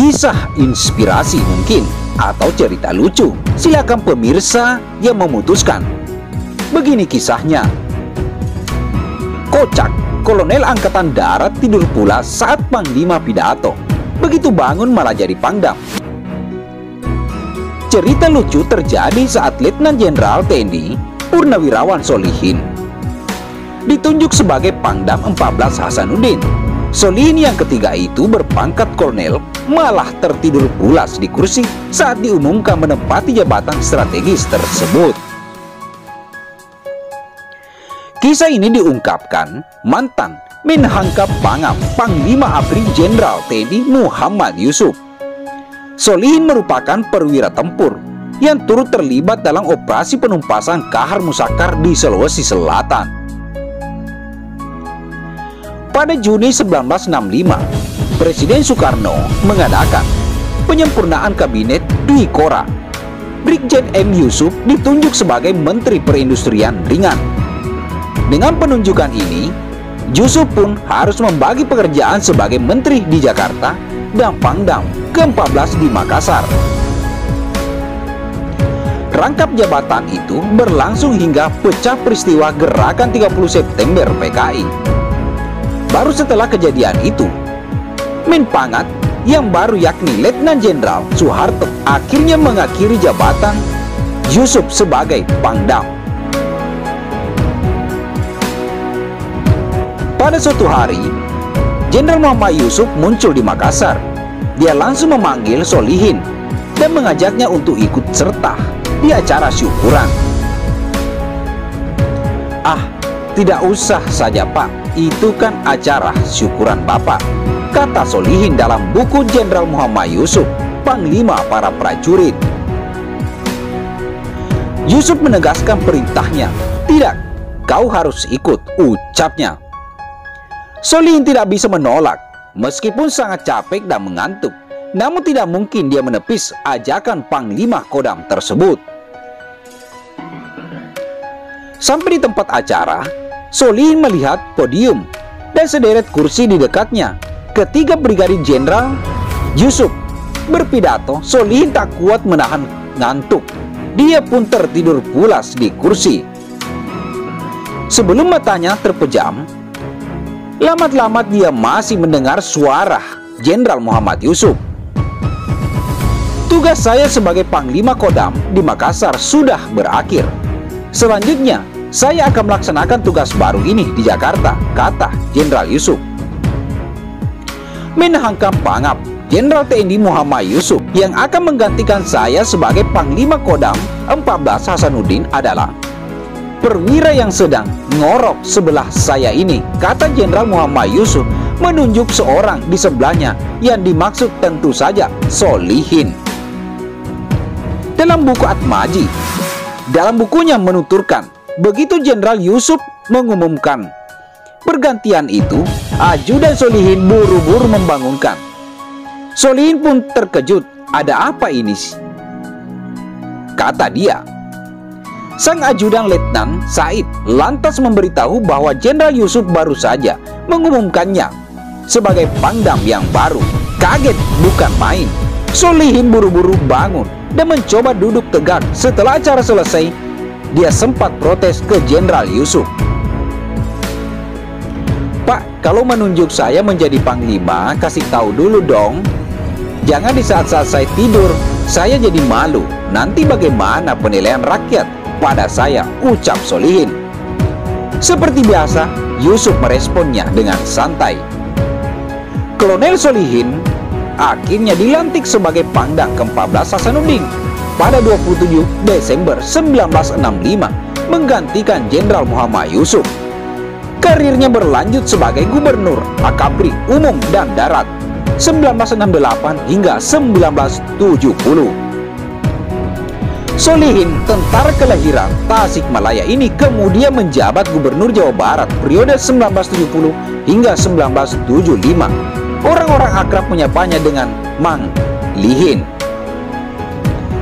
Kisah inspirasi mungkin, atau cerita lucu, silakan pemirsa yang memutuskan. Begini kisahnya. Kocak, kolonel angkatan darat tidur pula saat panglima pidato. Begitu bangun malah jadi pangdam. Cerita lucu terjadi saat Letnan Jenderal TNI Purnawirawan Sholihin ditunjuk sebagai Pangdam 14 Hasanuddin. Sholihin yang ketiga itu berpangkat kolonel malah tertidur pulas di kursi saat diumumkan menempati jabatan strategis tersebut. Kisah ini diungkapkan mantan Menhangkap Pangap Panglima ABRI Jenderal TNI Muhammad Yusuf. Sholihin merupakan perwira tempur yang turut terlibat dalam operasi penumpasan Kahar Musakar di Sulawesi Selatan. Pada Juni 1965, Presiden Soekarno mengadakan penyempurnaan kabinet Dwi Kora. Brigjen M. Yusuf ditunjuk sebagai Menteri Perindustrian Ringan. Dengan penunjukan ini, Yusuf pun harus membagi pekerjaan sebagai menteri di Jakarta dan Pangdam ke-14 di Makassar. Rangkap jabatan itu berlangsung hingga pecah peristiwa Gerakan 30 September PKI. Baru setelah kejadian itu, Menpangat yang baru yakni Letnan Jenderal Soeharto akhirnya mengakhiri jabatan Yusuf sebagai Pangdam. Pada suatu hari, Jenderal Muhammad Yusuf muncul di Makassar. Dia langsung memanggil Sholihin dan mengajaknya untuk ikut serta di acara syukuran. "Ah, tidak usah saja Pak, itu kan acara syukuran Bapak," kata Sholihin dalam buku Jenderal Muhammad Yusuf, Panglima para prajurit. Yusuf menegaskan perintahnya. "Tidak, kau harus ikut," ucapnya. Sholihin tidak bisa menolak, meskipun sangat capek dan mengantuk. Namun tidak mungkin dia menepis ajakan Panglima Kodam tersebut. Sampai di tempat acara, Sholihin melihat podium dan sederet kursi di dekatnya. Ketika Brigadir Jenderal Yusuf berpidato, Sholihin tak kuat menahan ngantuk. Dia pun tertidur pulas di kursi. Sebelum matanya terpejam, lambat-lambat dia masih mendengar suara Jenderal Muhammad Yusuf. "Tugas saya sebagai Panglima Kodam di Makassar sudah berakhir. Selanjutnya, saya akan melaksanakan tugas baru ini di Jakarta," kata Jenderal Yusuf. Menhangkap Pangap Jenderal TNI Muhammad Yusuf yang akan menggantikan saya sebagai Panglima Kodam 14 Hasanuddin adalah perwira yang sedang ngorok sebelah saya ini, kata Jenderal Muhammad Yusuf menunjuk seorang di sebelahnya yang dimaksud tentu saja Sholihin. Dalam buku Atmaji, dalam bukunya menuturkan, begitu Jenderal Yusuf mengumumkan pergantian itu, ajudan Sholihin buru-buru membangunkan. Sholihin pun terkejut, "Ada apa ini?" kata dia. Sang ajudan Letnan Said lantas memberitahu bahwa Jenderal Yusuf baru saja mengumumkannya sebagai Pangdam yang baru. Kaget bukan main. Sholihin buru-buru bangun dan mencoba duduk tegak. Setelah acara selesai, dia sempat protes ke Jenderal Yusuf. "Pak, kalau menunjuk saya menjadi Panglima, kasih tahu dulu dong. Jangan di saat-saat saya tidur, saya jadi malu. Nanti bagaimana penilaian rakyat pada saya?" ucap Sholihin. Seperti biasa, Yusuf meresponnya dengan santai. Kolonel Sholihin akhirnya dilantik sebagai Pangdam ke-14 Hasanuddin pada 27 Desember 1965, menggantikan Jenderal Muhammad Yusuf. Karirnya berlanjut sebagai Gubernur Akabri Umum dan Darat 1968 hingga 1970. Sholihin, tentara kelahiran Tasikmalaya ini, kemudian menjabat Gubernur Jawa Barat periode 1970 hingga 1975. Orang-orang akrab menyapanya dengan Mang Lihin.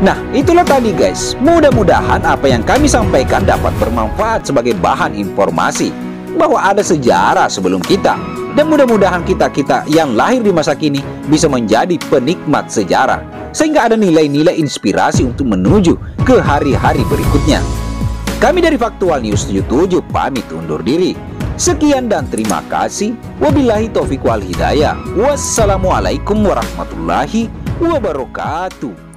Nah, itulah tadi guys. Mudah-mudahan apa yang kami sampaikan dapat bermanfaat sebagai bahan informasi bahwa ada sejarah sebelum kita. Dan mudah-mudahan kita-kita yang lahir di masa kini bisa menjadi penikmat sejarah, sehingga ada nilai-nilai inspirasi untuk menuju ke hari-hari berikutnya. Kami dari Faktual News 77 pamit undur diri. Sekian dan terima kasih. Wabillahi taufiq wal hidayah. Wassalamualaikum warahmatullahi wabarakatuh.